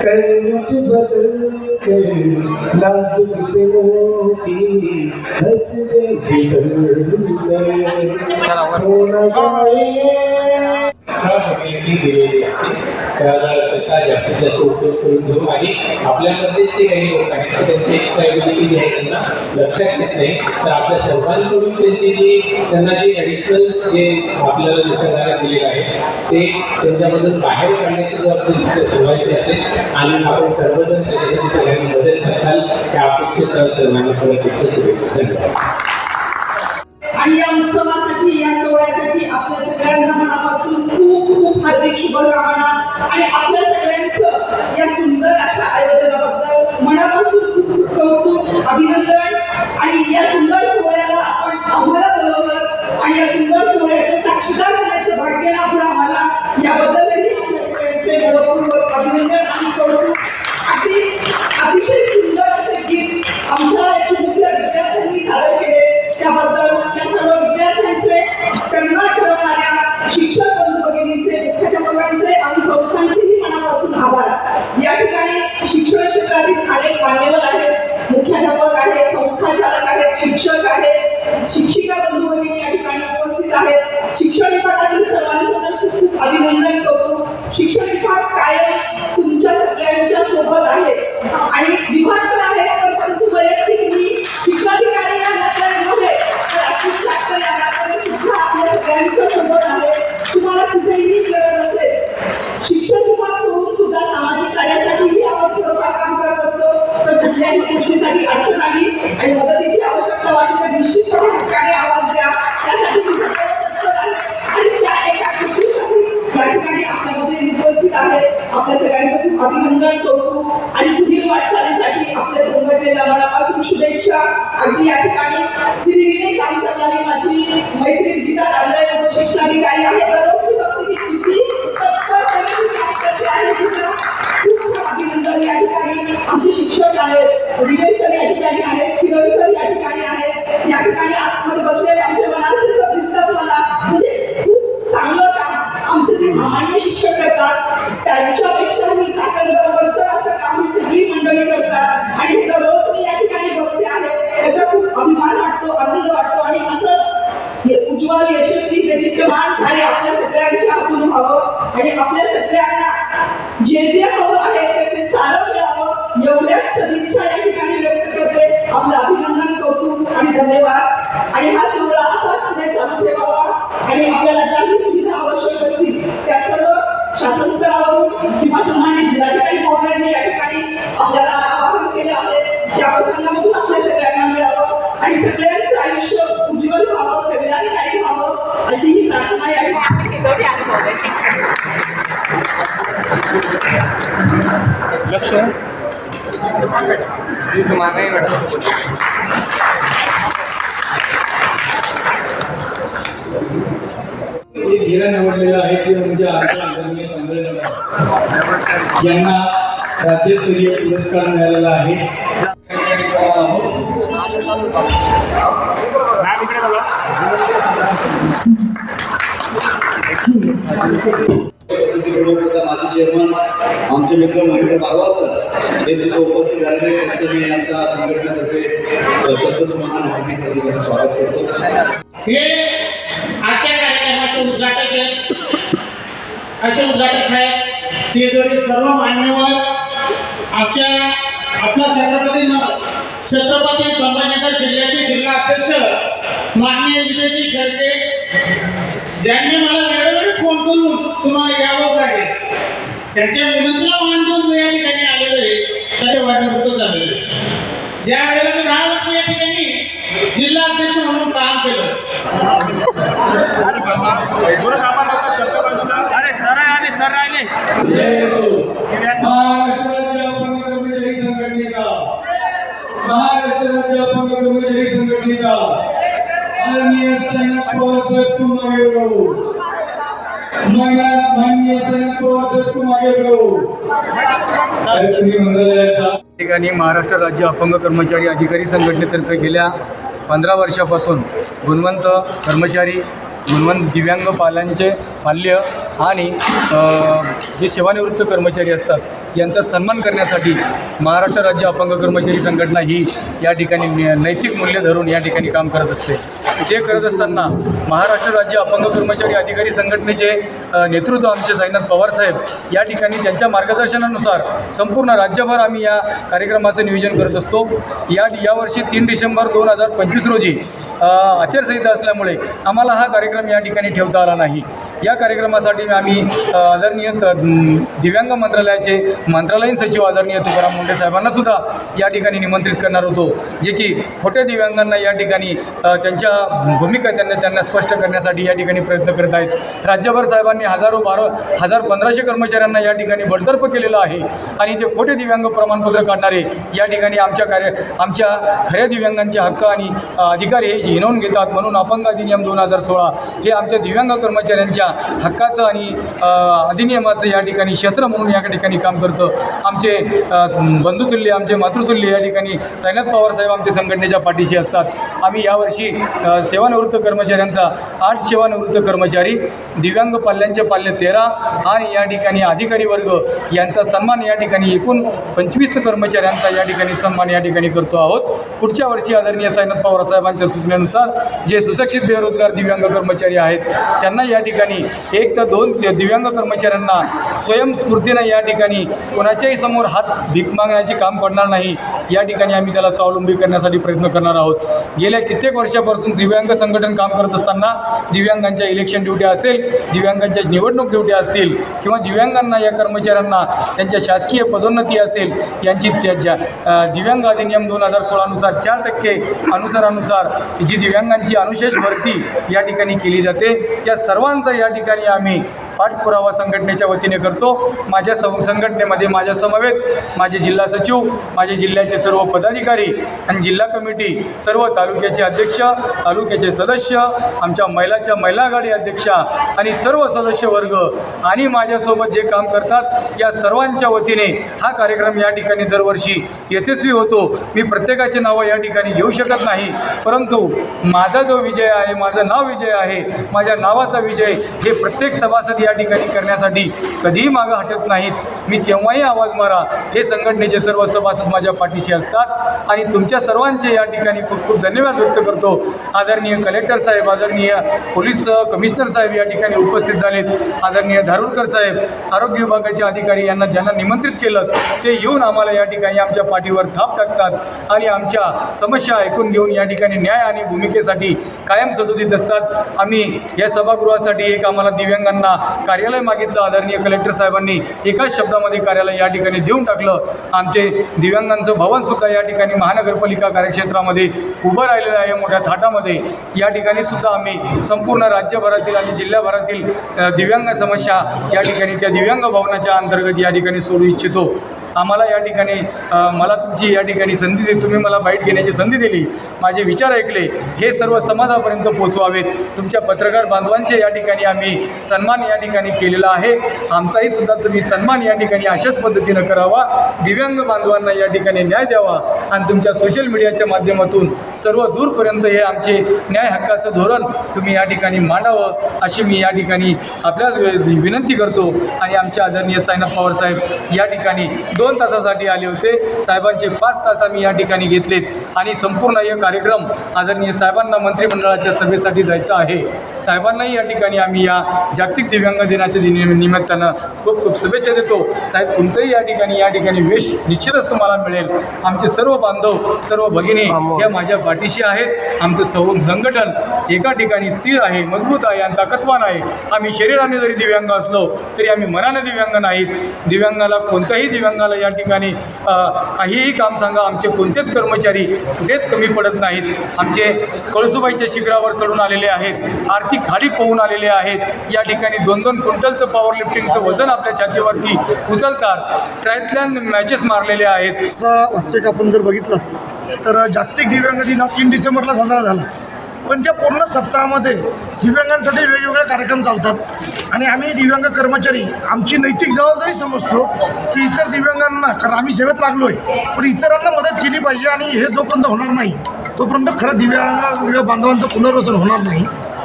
करवट बदल कर नाजुक से मोती हंसते फिसल होना जाए दिलेली असते त्याला त्याचा जास्तीत जास्त उपयोग करून घेऊ आणि आपल्यामध्ये जे काही लोक आहेत तर त्यांची एक्स्ट्राबिलिटी जी आहे त्यांना लक्षात येत नाही तर आपल्या सर्वांकडून त्यांना जे ॲडिशनल जे आपल्याला निसर्गाने दिलेलं आहे ते त्यांच्यामधून बाहेर काढण्याची जबाबदारी आपल्या सर्वांची असेल आणि आपण सर्वजण त्याच्यासाठी सगळ्यांनी मदत करताल त्या अपेक्षेसह सर्वांना परत एकदा शुभेच्छा. धन्यवाद. आणि या उत्सवासाठी या सोहळ्यासाठी आपल्या सगळ्यांना मनापासून खूप खूप हार्दिक शुभकामना आणि आपल्या सगळ्यांचं या सुंदर अशा आयोजनाबद्दल मनापासून खूप खूप कौतुक अभिनंदन. आणि या सुंदर सोहळ्याला आपण आम्हाला बोलवलं आणि या सुंदर सोहळ्याचं साक्षीदार होण्याचं भाग्य लाभलं आम्हाला याबद्दलही आपल्या सगळ्यांचे मनपूर्वक अभिनंदन आणि कौतुक. अतिशय सुंदर असे गीत आमच्या चिमुकल्या विद्यार्थ्यांनी सादर केले त्याबद्दल या सर्व विद्यार्थ्यांचे त्यांना ठरवणाऱ्या शिक्षक बंधू भगिनींचे मुख्याध्यापकांचे आणि संस्थांचेही मनापासून आभार. या ठिकाणी शिक्षण क्षेत्रातील अनेक मान्यवर आहेत, मुख्याध्यापक आहेत, संस्थाचालक आहेत, शिक्षक आहेत, शिक्षिका बंधू भगिनी या ठिकाणी उपस्थित आहेत. शिक्षण विभागातील सर्वांचं खूप खूप अभिनंदन करतो. शिक्षण विभाग कायम तुमच्या सगळ्यांच्या सोबत आहे आणि विभाग तर आहे परंतु वैयक्तिक मी शिक्षणाधिकारी या नात्याने सुद्धा आपल्या सगळ्यांच्या सोबत आहे. तुम्हाला कुठेही गरज असेल शिक्षण विभाग सोडून सुद्धा सामाजिक कार्यासाठीही आपण थोडंफार काम करत असतो तर कुठल्याही गोष्टीसाठी अडचण आली आणि मदतीची आवश्यकता वाटली तर निश्चितपणे ठिकाणी आवाज द्या. त्यासाठी मी सगळ्यांना तत्पर आहे आणि त्या एका गोष्टीसाठी या ठिकाणी आपल्यामध्ये उपस्थित आहे. आपल्या सगळ्यांचं खूप अभिनंदन करतो आणि पुढील वाटचालीसाठी आपल्या संघटनेला मनापासून शुभेच्छा. अगदी या ठिकाणी हिरिरीने काम करणारी माझी मैत्रीण गीता तांदळे उपशिक्षणाधिकारी आहे. दररोज मी बघते की किती तत्परपणे काम करते आहे. खूप छान अभिनंदन. या ठिकाणी आमचे शिक्षक आहेत, विजय सर या ठिकाणी आहेत, किरण सर या ठिकाणी आहेत. या ठिकाणी आतमध्ये बसलेले आमचे मनाचे सर दिसतात मला. म्हणजे खूप चांगलं काम आमचे जे सामान्य शिक्षक करतात त्यांच्यापेक्षाही ताकदबरोबरचं असं काम ही सगळी मंडळी करतात आणि हे दररोज मी या ठिकाणी बघते आहे. त्याचा खूप अभिमान वाटतो, आनंद वाटतो आणि असंच उज्ज्वल यशस्वी देदीप्यमान कार्य आपल्या सगळ्यांच्या हातून व्हावं आणि आपल्या सगळ्यांना जे जे हवं आहे ते सारं मिळावं एवढ्याच सदिच्छा या ठिकाणी व्यक्त करते. आपलं अभिनंदन कौतुक आणि धन्यवाद. आणि हा सोहळा असाच पुढे चालू ठेवावा आणि आपल्याला ज्याही सुविधा आवश्यक असतील त्या सर्व शासन स्तरावरून किंवा सन्मान्य जिल्हाधिकारी महोदयांनी या ठिकाणी आपल्याला आवाहन केलं आहे. त्या प्रसंगामधून आपल्या सगळ्यांना मिळावं आणि सगळ्यांचं आयुष्य उज्ज्वल व्हावं, कल्याणकारी व्हावं अशी ही प्रार्थना या ठिकाणी लक्ष हिरा निवडलेला आहे ते म्हणजे आदरणीय तांदळे यांना राज्यस्तरीय पुरस्कार मिळालेला आहे. माजी चेअरमन आमचे मित्र महेंद्र भागवत हे सुद्धा उपस्थित झालेले त्यांचं मी आमच्या संघटनेतर्फे शब्दसुमन माहिती प्रतिकाचं स्वागत करतो. हे आजच्या कार्यक्रमाचे उद्घाटक आहेत असे उद्घाटक साहेब ते जरी सर्व मान्यवर आपल्या छत्रपती संभाजीनगर जिल्ह्याचे जिल्हा अध्यक्ष माननीय विजयजी शेळके ज्यांनी मला वेळोवेळी फोन करून तुम्हाला यावं लागेल त्यांच्या विनंतीला मान देऊन मी या ठिकाणी आलेलो आहे. त्याचे वाढवृत्त झालेले ज्या वेळेला मी 10 वर्ष या ठिकाणी जिल्हा अध्यक्ष म्हणून काम केलं. अरे सर आले सर आले महाराष्ट्राच्या अपंग कर्मचारी संघटनेचा आदरणीय साहेब माननीय शरद पवार साहेब तुम्हाला ठिकाणी महाराष्ट्र राज्य अपंग कर्मचारी अधिकारी संघटनेतर्फे गेल्या 15 वर्षापासून गुणवंत कर्मचारी, गुणवंत दिव्यांग पाल्य आणि जे सेवानिवृत्त कर्मचारी असतात यांचा सन्मान करण्यासाठी महाराष्ट्र राज्य अपंग कर्मचारी संघटना ही या ठिकाणी नैतिक मूल्य धरून या ठिकाणी काम करत असते. ते करत असताना महाराष्ट्र राज्य अपंग कर्मचारी अधिकारी संघटनेचे नेतृत्व आमचे साईनाथ पवार साहेब या ठिकाणी त्यांच्या मार्गदर्शनानुसार संपूर्ण राज्यभर आम्ही या कार्यक्रमाचं नियोजन करत असतो. यावर्षी 3 डिसेंबर 2025 रोजी आचारसंहिता असल्यामुळे आम्हाला हा कार्यक्रम या ठिकाणी ठेवता आला नाही. या कार्यक्रमासाठी आम्ही आदरणीय दिव्यांग मंत्रालयाचे मंत्रालयीन सचिव आदरणीय तुकाराम मुंडे साहेबांना सुद्धा या ठिकाणी निमंत्रित करणार होतो, जे की खोट्या दिव्यांगांना या ठिकाणी त्यांच्या भूमिका त्यांना स्पष्ट करण्यासाठी या ठिकाणी प्रयत्न करत आहेत. राज्यभर साहेबांनी 1500 कर्मचाऱ्यांना या ठिकाणी बडतर्फ केलेलं आहे आणि ते खोटे दिव्यांग प्रमाणपत्र काढणारे या ठिकाणी आमच्या खऱ्या दिव्यांगांचे हक्क आणि अधिकार हे हिणवून घेतात. म्हणून अपंग अधिनियम 2016 हे आमच्या दिव्यांग कर्मचाऱ्यांच्या हक्काचं आणि अधिनियमाचं या ठिकाणी शस्त्र म्हणून या ठिकाणी काम करतं. आमचे बंधुतुल्य, आमचे मातृतुल्य या ठिकाणी साईनाथ पवार साहेब आमच्या संघटनेच्या पाठीशी असतात. आम्ही यावर्षी सेवानिवृत्त कर्मचाऱ्यांचा 8 सेवानिवृत्त कर्मचारी, दिव्यांग पाल्यांचे पाल्य 13 आणि या ठिकाणी अधिकारी वर्ग यांचा सन्मान या ठिकाणी एकूण 25 कर्मचाऱ्यांचा या ठिकाणी सन्मान या ठिकाणी करतो आहोत. पुढच्या वर्षी आदरणीय साईनाथ पवार साहेबांच्या सूचनेनुसार जे सुशिक्षित बेरोजगार दिव्यांग कर्मचारी आहेत त्यांना या ठिकाणी 1 ते 2 दिव्यांग कर्मचाऱ्यांना स्वयंस्फूर्तीनं या ठिकाणी कोणाच्याही समोर हात भीक मागण्याचे काम पडणार नाही. या ठिकाणी आम्ही त्याला स्वावलंबी करण्यासाठी प्रयत्न करणार आहोत. गेल्या कित्येक वर्षापासून दिव्यांग संघटन काम करत असताना दिव्यांगांच्या इलेक्शन ड्युट्या असेल, दिव्यांगांच्या निवडणूक ड्युट्या असतील किंवा दिव्यांगांना या कर्मचाऱ्यांना त्यांच्या शासकीय पदोन्नती असेल यांची दिव्यांग अधिनियम 2016 नुसार 4% अनुसारानुसार जी दिव्यांगांची अनुशेष भरती या ठिकाणी केली जाते. या सर्वांचा या ठिकाणी आम्ही पाठपुरावा संघटनेच्या वतीने करतो. माझ्या संघटनेमध्ये माझ्या समवेत माझे जिल्हा सचिव, माझे जिल्ह्याचे सर्व पदाधिकारी आणि जिल्हा कमिटी, सर्व तालुक्याचे अध्यक्ष, तालुक्याचे सदस्य, आमच्या महिला आघाडी अध्यक्षा आणि सर्व सदस्य वर्ग आणि माझ्यासोबत जे काम करतात या सर्वांच्या वतीने हा कार्यक्रम या ठिकाणी दरवर्षी यशस्वी होतो. मी प्रत्येकाचे नावं या ठिकाणी घेऊ शकत नाही, परंतु माझा जो विजय आहे, माझं नाव विजय आहे, माझ्या नावाचा विजय हे प्रत्येक सभासद या ठिकाणी करण्यासाठी कधीही मागं हटत नाहीत. मी केव्हाही आवाज मारा, हे संघटनेचे सर्व सभासद माझ्या पाठीशी असतात आणि तुमच्या सर्वांचे या ठिकाणी खूप खूप धन्यवाद व्यक्त करतो. आदरणीय कलेक्टर साहेब, आदरणीय पोलीस कमिशनर साहेब या ठिकाणी उपस्थित झालेत, आदरणीय धारूरकर साहेब, आरोग्य विभागाचे अधिकारी यांना ज्यांना निमंत्रित केलं ते येऊन आम्हाला या ठिकाणी आमच्या पाठीवर थाप टाकतात आणि आमच्या समस्या ऐकून घेऊन या ठिकाणी न्याय आणि भूमिकेसाठी कायम सदोदित असतात. आम्ही या सभागृहासाठी एक आम्हाला दिव्यांगांना कार्यालय मागितलं. आदरणीय कलेक्टर साहेबांनी एकाच शब्दामध्ये कार्यालय या ठिकाणी देऊन टाकलं. आमचे दिव्यांगांचं भवनसुद्धा या ठिकाणी महानगरपालिका कार्यक्षेत्रामध्ये उभं राहिलेलं आहे मोठ्या थाटामध्ये. या ठिकाणी सुद्धा आम्ही संपूर्ण राज्यभरातील आणि जिल्ह्याभरातील दिव्यांग समस्या या ठिकाणी त्या दिव्यांग भवनाच्या अंतर्गत या ठिकाणी सोडू इच्छितो. आम्हाला या ठिकाणी मला तुमची या ठिकाणी संधी दिली, तुम्ही मला बाईट घेण्याची संधी दिली, माझे विचार ऐकले, हे सर्व समाजापर्यंत पोचवावेत. तुमच्या पत्रकार बांधवांचे या ठिकाणी आम्ही सन्मान या ठिकाणी केलेला आहे. आमचाही सुद्धा तुम्ही सन्मान या ठिकाणी अशाच पद्धतीनं करावा, दिव्यांग बांधवांना या ठिकाणी न्याय द्यावा आणि तुमच्या सोशल मीडियाच्या माध्यमातून सर्व दूरपर्यंत हे आमचे न्याय हक्काचं धोरण तुम्ही या ठिकाणी मांडावं अशी मी या ठिकाणी आपल्याला विनंती करतो. आणि आमचे आदरणीय साईनाथ पवार साहेब या ठिकाणी 2 तासासाठी आले होते. साहेबांचे 5 तास आम्ही या ठिकाणी घेतलेत आणि संपूर्ण हे कार्यक्रम आदरणीय साहेबांना मंत्रिमंडळाच्या सभेसाठी जायचं आहे. साहेबांनाही या ठिकाणी आम्ही या जागतिक दिव्यांग दिनाच्या निमित्तानं खूप खूप शुभेच्छा देतो. साहेब तुमचंही या ठिकाणी वेश निश्चितच तुम्हाला मिळेल. आमचे सर्व बांधव, सर्व भगिनी या माझ्या पाठीशी आहेत. आमचं संघटन एका ठिकाणी स्थिर आहे, मजबूत आहे आणि ताकदवान आहे. आम्ही शरीराने जरी दिव्यांग असलो तरी आम्ही मनाने दिव्यांग नाहीत. दिव्यांगाला, कोणत्याही दिव्यांगाला या ठिकाणी काहीही काम सांगा, आमचे कोणतेच कर्मचारी कुठेच कमी पडत नाहीत. आमचे कळसुबाईच्या शिखरावर चढून आलेले आहेत, आर्थिक खाडी पोहून आलेले आहेत. या ठिकाणी 2-2 क्विंटलचं पॉवर लिफ्टिंगचं वजन आपल्या छातीवरती उचलतात. ट्रायथलॉन मॅचेस मारलेले आहेत. वास्तविक आपण जर बघितलं तर जागतिक दिव्यांग दिन हा 3 डिसेंबरला साजरा झाला पण त्या पूर्ण सप्ताहामध्ये दिव्यांगांसाठी वेगवेगळे कार्यक्रम चालतात आणि आम्ही दिव्यांग कर्मचारी आमची नैतिक जबाबदारी समजतो की इतर दिव्यांगांना, कारण आम्ही सेवेत लागलो आहे, पण इतरांना मदत केली पाहिजे आणि हे जोपर्यंत होणार नाही तोपर्यंत खरं दिव्यांग बांधवांचं पुनर्वसन होणार नाही.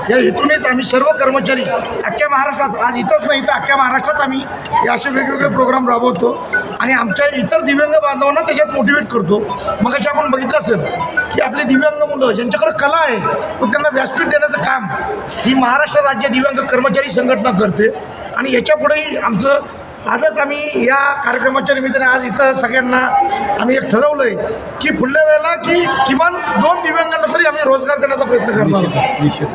या हेतूनेच आम्ही सर्व कर्मचारी अख्ख्या महाराष्ट्रात, आज इथंच नाही तर अख्ख्या महाराष्ट्रात आम्ही हे असे वेगवेगळे प्रोग्राम राबवतो आणि आमच्या इतर दिव्यांग बांधवांना त्याच्यात मोटिवेट करतो. मग अशा आपण बघितलं असेल की आपले दिव्यांग मुलं ज्यांच्याकडे कला आहे पण त्यांना व्यासपीठ देण्याचं काम ही महाराष्ट्र राज्य दिव्यांग कर्मचारी संघटना करते आणि याच्यापुढेही आमचं आजच आम्ही या कार्यक्रमाच्या निमित्ताने आज इथं सगळ्यांना आम्ही एक ठरवलं आहे की पुढल्या वेळेला की किमान 2 दिव्यांगांना तरी आम्ही रोजगार देण्याचा प्रयत्न करणार. निश्चित.